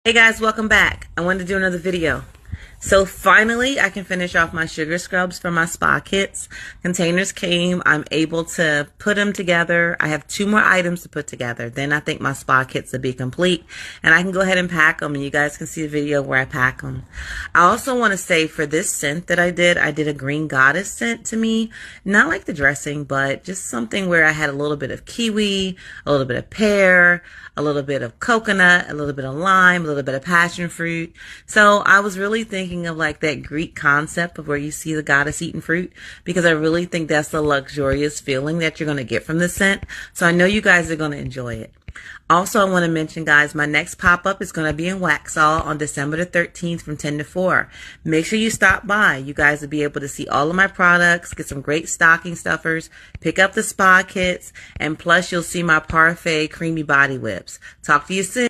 Hey guys, welcome back. I wanted to do another video. So finally, I can finish off my sugar scrubs for my spa kits. Containers came. I'm able to put them together. I have 2 more items to put together. Then I think my spa kits will be complete. And I can go ahead and pack them. And you guys can see the video where I pack them. I also want to say for this scent that I did a Green Goddess scent to me. Not like the dressing, but just something where I had a little bit of kiwi, a little bit of pear, a little bit of coconut, a little bit of lime, a little bit of passion fruit. So I was really thinking of like that Greek concept of where you see the goddess eating fruit, because I really think that's the luxurious feeling that you're going to get from this scent. So I know you guys are going to enjoy it. Also, I want to mention, guys, my next pop-up is going to be in Waxhaw on December the 13th from 10 to 4. Make sure you stop by. You guys will be able to see all of my products, get some great stocking stuffers, pick up the spa kits, and plus you'll see my Parfait Creamy Body Whips. Talk to you soon.